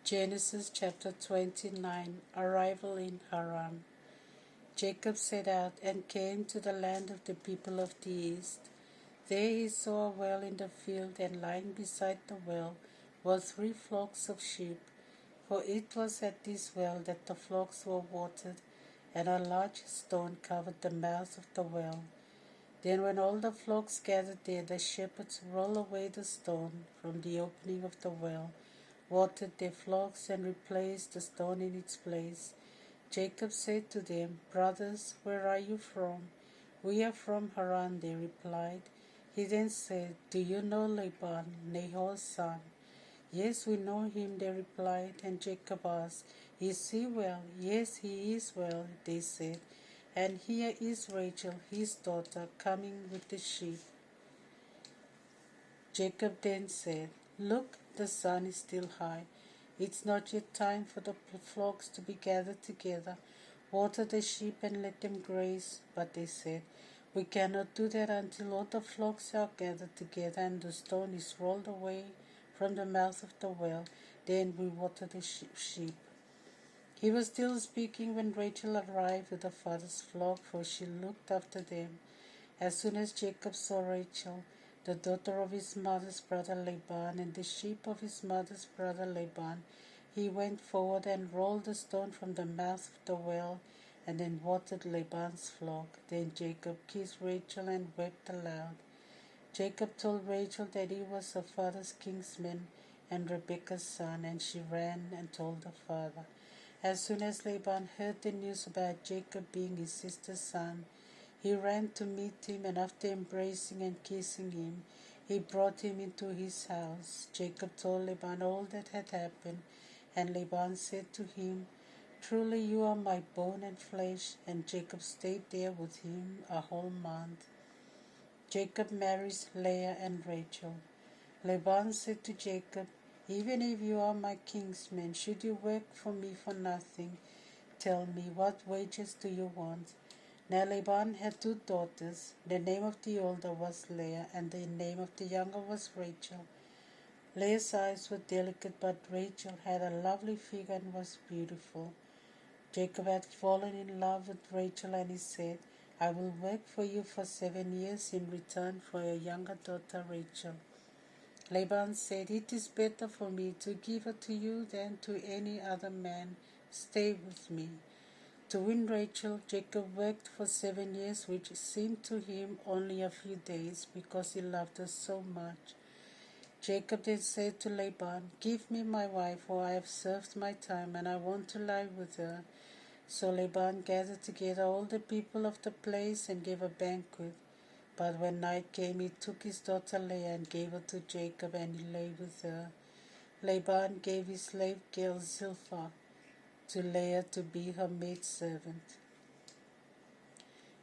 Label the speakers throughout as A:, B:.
A: Genesis chapter 29. Arrival in Haran. Jacob set out and came to the land of the people of the east. There he saw a well in the field, and lying beside the well were 3 flocks of sheep. For it was at this well that the flocks were watered, and a large stone covered the mouth of the well. Then when all the flocks gathered there, the shepherds rolled away the stone from the opening of the well, watered their flocks, and replaced the stone in its place. Jacob said to them, "Brothers, where are you from?" "We are from Haran," they replied. He then said, "Do you know Laban, Nahor's son?" "Yes, we know him," they replied. And Jacob asked, "Is he well?" "Yes, he is well," they said. "And here is Rachel, his daughter, coming with the sheep." Jacob then said, "Look, the sun is still high. It's not yet time for the flocks to be gathered together. Water the sheep and let them graze." But they said, "We cannot do that until all the flocks are gathered together and the stone is rolled away from the mouth of the well. Then we water the sheep." He was still speaking when Rachel arrived with her father's flock, for she looked after them. As soon as Jacob saw Rachel, the daughter of his mother's brother Laban, and the sheep of his mother's brother Laban, he went forward and rolled the stone from the mouth of the well, and then watered Laban's flock. Then Jacob kissed Rachel and wept aloud. Jacob told Rachel that he was her father's kinsman and Rebekah's son, and she ran and told her father. As soon as Laban heard the news about Jacob being his sister's son, he ran to meet him, and after embracing and kissing him, he brought him into his house. Jacob told Laban all that had happened, and Laban said to him, "Truly you are my bone and flesh." And Jacob stayed there with him a whole month. Jacob marries Leah and Rachel. Laban said to Jacob, "Even if you are my kinsman, should you work for me for nothing? Tell me, what wages do you want?" Now Laban had 2 daughters. The name of the older was Leah, and the name of the younger was Rachel. Leah's eyes were delicate, but Rachel had a lovely figure and was beautiful. Jacob had fallen in love with Rachel, and he said, "I will work for you for 7 years in return for your younger daughter Rachel." Laban said, "It is better for me to give her to you than to any other man. Stay with me." To win Rachel, Jacob worked for 7 years, which seemed to him only a few days, because he loved her so much. Jacob then said to Laban, "Give me my wife, for I have served my time, and I want to lie with her." So Laban gathered together all the people of the place and gave a banquet. But when night came, he took his daughter Leah and gave her to Jacob, and he lay with her. Laban gave his slave girl Zilpah to Leah to be her maidservant.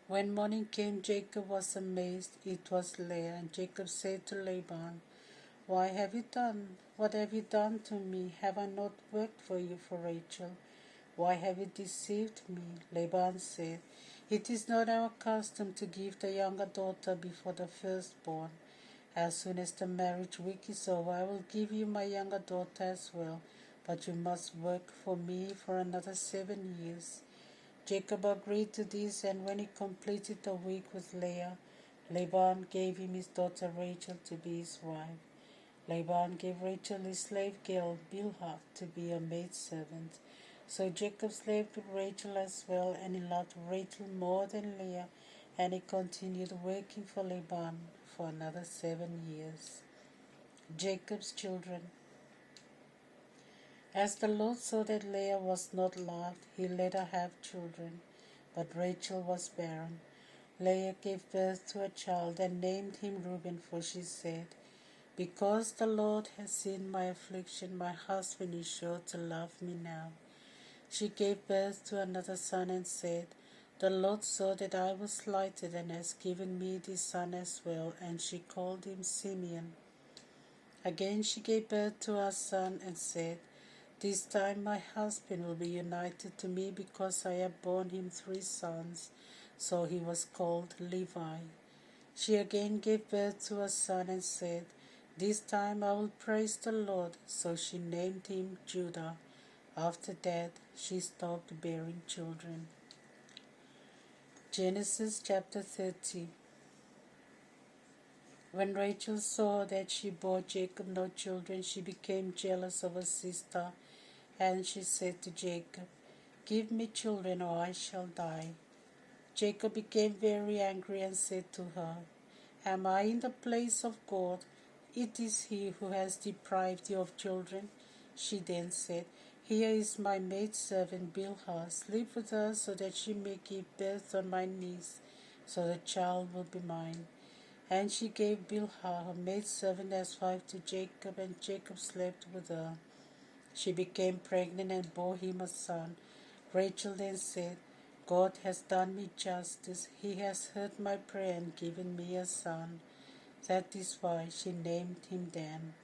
A: When morning came, Jacob was amazed. It was Leah, and Jacob said to Laban, "What have you done to me? Have I not worked for you for Rachel? Why have you deceived me?" Laban said, "It is not our custom to give the younger daughter before the firstborn. As soon as the marriage week is over, I will give you my younger daughter as well, but you must work for me for another 7 years." Jacob agreed to this, and when he completed the week with Leah, Laban gave him his daughter Rachel to be his wife. Laban gave Rachel his slave girl Bilhah to be a maidservant. So Jacob slaved with Rachel as well, and he loved Rachel more than Leah, and he continued working for Laban for another 7 years. Jacob's children. As the Lord saw that Leah was not loved, he let her have children, but Rachel was barren. Leah gave birth to a child and named him Reuben, for she said, "Because the Lord has seen my affliction, my husband is sure to love me now." She gave birth to another son and said, "The Lord saw that I was slighted and has given me this son as well," and she called him Simeon. Again she gave birth to a son and said, "This time my husband will be united to me, because I have borne him 3 sons." So he was called Levi. She again gave birth to a son and said, This time I will praise the Lord. So she named him Judah. After that, she stopped bearing children. Genesis chapter 30. When Rachel saw that she bore Jacob no children, she became jealous of her sister, and she said to Jacob, "Give me children, or I shall die." Jacob became very angry and said to her, "Am I in the place of God? It is he who has deprived you of children." She then said, "Here is my maidservant Bilhah. Sleep with her so that she may give birth on my knees, so the child will be mine." And she gave Bilhah, her maidservant, as wife to Jacob, and Jacob slept with her. She became pregnant and bore him a son. Rachel then said, "God has done me justice. He has heard my prayer and given me a son." That is why she named him Dan.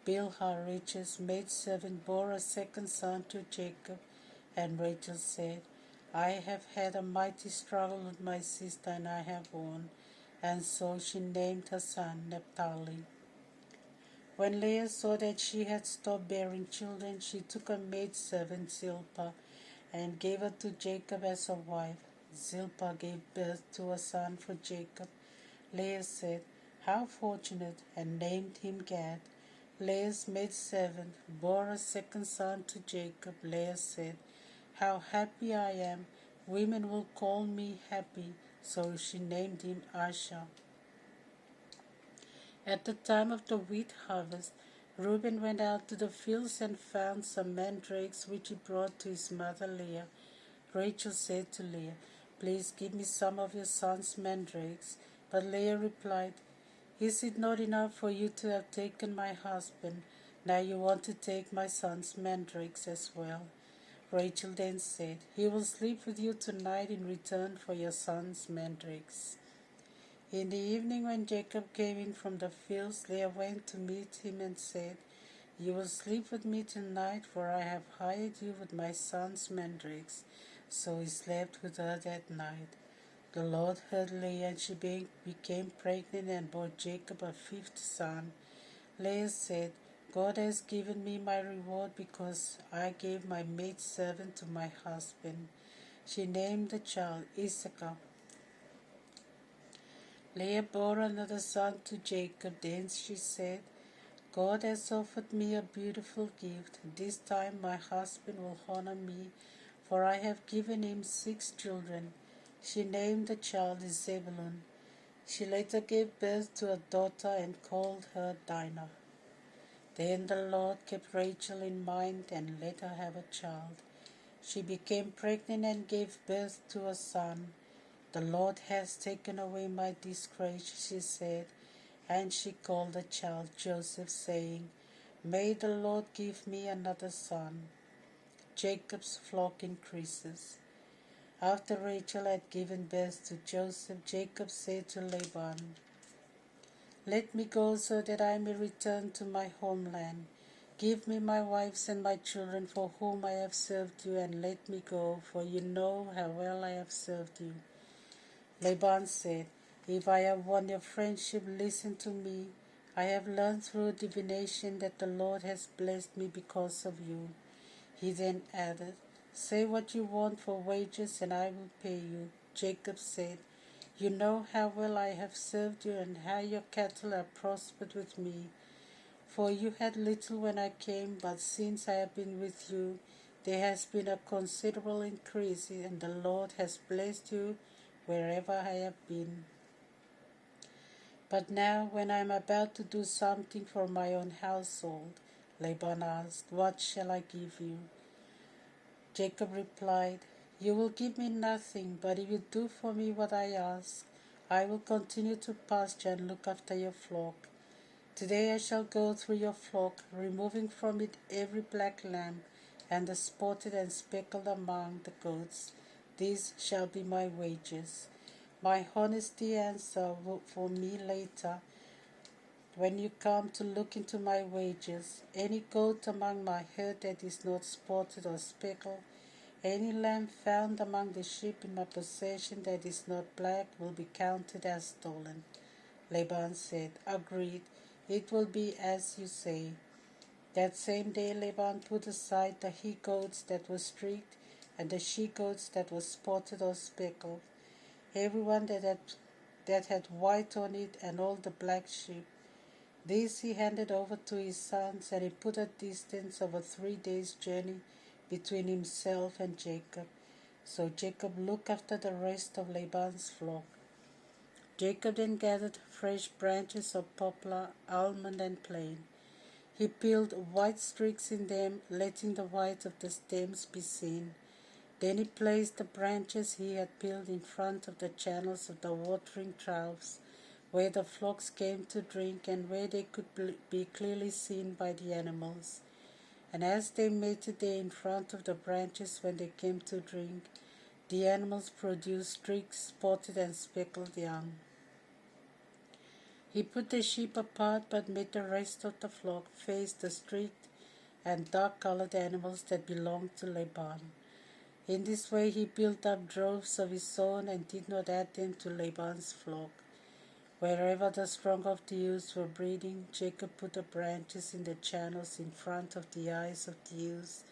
A: Bilhah, Rachel's maidservant, bore a second son to Jacob, and Rachel said, "I have had a mighty struggle with my sister, and I have won." And so she named her son Naphtali. When Leah saw that she had stopped bearing children, she took a maidservant Zilpah and gave her to Jacob as a wife. Zilpah gave birth to a son for Jacob. Leah said, "How fortunate," and named him Gad. Leah's maidservant bore a second son to Jacob. Leah said, "How happy I am! Women will call me happy." So she named him Asher. At the time of the wheat harvest, Reuben went out to the fields and found some mandrakes which he brought to his mother Leah. Rachel said to Leah, "Please give me some of your son's mandrakes." But Leah replied, "Is it not enough for you to have taken my husband? Now you want to take my son's mandrakes as well." Rachel then said, "He will sleep with you tonight in return for your son's mandrakes." In the evening, when Jacob came in from the fields, Leah went to meet him and said, "You will sleep with me tonight, for I have hired you with my son's mandrakes." So he slept with her that night. The Lord heard Leah, and she became pregnant and bore Jacob a fifth son. Leah said, "God has given me my reward because I gave my maidservant to my husband." She named the child Issachar. Leah bore another son to Jacob. Then she said, "God has offered me a beautiful gift. This time my husband will honor me, for I have given him 6 children." She named the child Zebulun. She later gave birth to a daughter and called her Dinah. Then the Lord kept Rachel in mind and let her have a child. She became pregnant and gave birth to a son. "The Lord has taken away my disgrace," she said, and she called the child Joseph, saying, "May the Lord give me another son." Jacob's flock increases. After Rachel had given birth to Joseph, Jacob said to Laban, "Let me go so that I may return to my homeland. Give me my wives and my children for whom I have served you, and let me go, for you know how well I have served you." Laban said, "If I have won your friendship, listen to me. I have learned through divination that the Lord has blessed me because of you." He then added, "Say what you want for wages, and I will pay you." Jacob said, "You know how well I have served you, and how your cattle have prospered with me. For you had little when I came, but since I have been with you, there has been a considerable increase, and the Lord has blessed you wherever I have been. But now, when I am about to do something for my own household," Laban asked, "what shall I give you?" Jacob replied, "You will give me nothing, but if you do for me what I ask, I will continue to pasture and look after your flock. Today I shall go through your flock, removing from it every black lamb and the spotted and speckled among the goats. These shall be my wages. My honesty answer for me later, when you come to look into my wages. Any goat among my herd that is not spotted or speckled, any lamb found among the sheep in my possession that is not black, will be counted as stolen." Laban said, "Agreed. it will be as you say." That same day Laban put aside the he-goats that were streaked and the she-goats that were spotted or speckled, everyone that had white on it, and all the black sheep. These he handed over to his sons, and he put a distance of a 3 days' journey between himself and Jacob. So Jacob looked after the rest of Laban's flock. Jacob then gathered fresh branches of poplar, almond, and plane. He peeled white streaks in them, letting the white of the stems be seen. Then he placed the branches he had peeled in front of the channels of the watering troughs, where the flocks came to drink and where they could be clearly seen by the animals. And as they mated there in front of the branches when they came to drink, the animals produced streaked, spotted, and speckled young. He put the sheep apart, but made the rest of the flock face the streaked and dark-colored animals that belonged to Laban. In this way he built up droves of his own and did not add them to Laban's flock. Wherever the strong of the ewes were breeding, Jacob put the branches in the channels in front of the eyes of the ewes,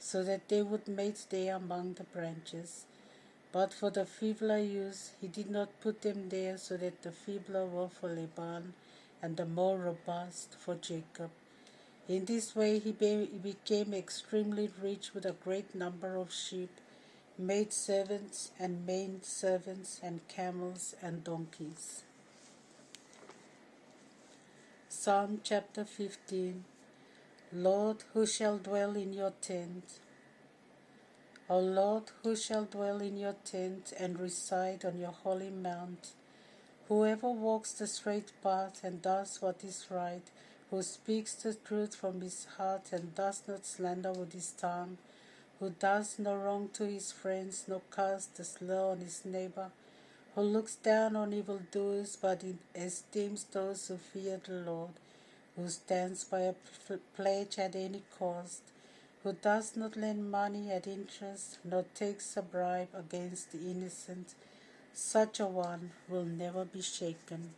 A: so that they would mate there among the branches. But for the feebler ewes, he did not put them there, so that the feebler were for Laban and the more robust for Jacob. In this way he became extremely rich with a great number of sheep, maid servants and maid servants, and camels and donkeys. Psalm chapter 15. Lord, who shall dwell in your tent? O Lord, who shall dwell in your tent and reside on your holy mount? Whoever walks the straight path and does what is right, who speaks the truth from his heart and does not slander with his tongue, who does no wrong to his friends, nor casts a slur on his neighbor, who looks down on evildoers but esteems those who fear the Lord, who stands by a pledge at any cost, who does not lend money at interest, nor takes a bribe against the innocent, such a one will never be shaken.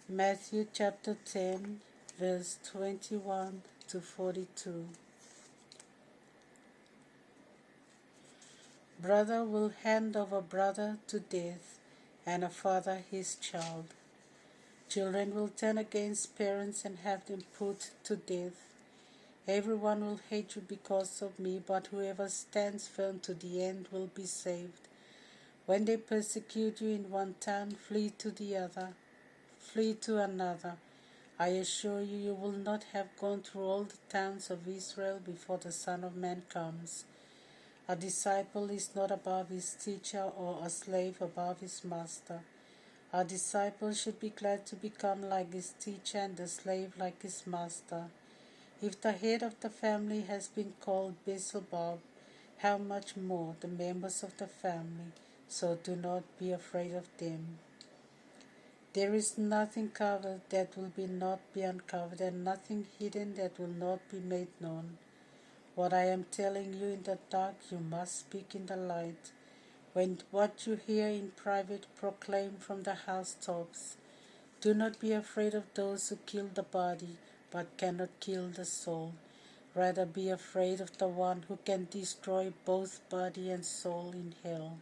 A: Matthew chapter 10, verse 21 to 42. Brother will hand over brother to death, and a father his child. Children will turn against parents and have them put to death. Everyone will hate you because of me, but whoever stands firm to the end will be saved. When they persecute you in one town, flee to another. I assure you, you will not have gone through all the towns of Israel before the Son of Man comes. A disciple is not above his teacher, or a slave above his master. A disciple should be glad to become like his teacher, and the slave like his master. If the head of the family has been called Beelzebub, how much more the members of the family? So do not be afraid of them. There is nothing covered that will not be uncovered, and nothing hidden that will not be made known. What I am telling you in the dark, you must speak in the light. When what you hear in private, proclaim from the housetops. Do not be afraid of those who kill the body, but cannot kill the soul. Rather be afraid of the one who can destroy both body and soul in hell.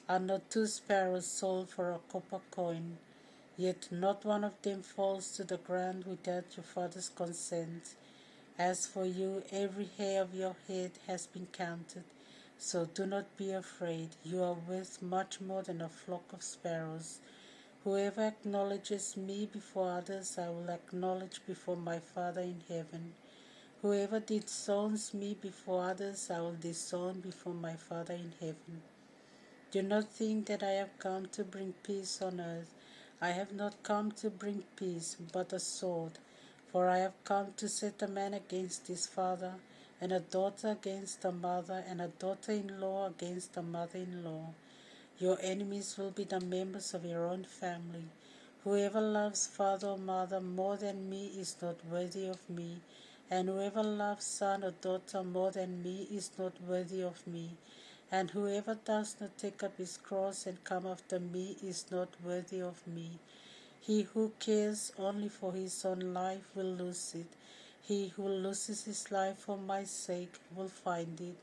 A: Are not 2 sparrows sold for a copper coin? Yet not one of them falls to the ground without your Father's consent. As for you, every hair of your head has been counted. So do not be afraid. You are worth much more than a flock of sparrows. Whoever acknowledges me before others, I will acknowledge before my Father in heaven. Whoever disowns me before others, I will disown before my Father in heaven. Do not think that I have come to bring peace on earth. I have not come to bring peace, but a sword. For I have come to set a man against his father, and a daughter against a mother, and a daughter-in-law against a mother-in-law. Your enemies will be the members of your own family. Whoever loves father or mother more than me is not worthy of me, and whoever loves son or daughter more than me is not worthy of me. And whoever does not take up his cross and come after me is not worthy of me. He who cares only for his own life will lose it. He who loses his life for my sake will find it.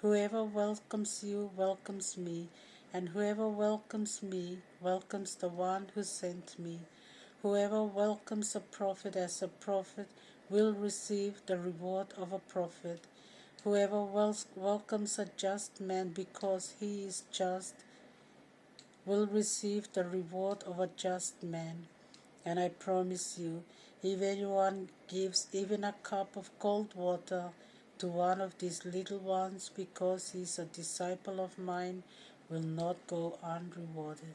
A: Whoever welcomes you welcomes me, and whoever welcomes me welcomes the one who sent me. Whoever welcomes a prophet as a prophet will receive the reward of a prophet. Whoever welcomes a just man because he is just will receive the reward of a just man. And I promise you, if anyone gives even a cup of cold water to one of these little ones because he is a disciple of mine, will not go unrewarded.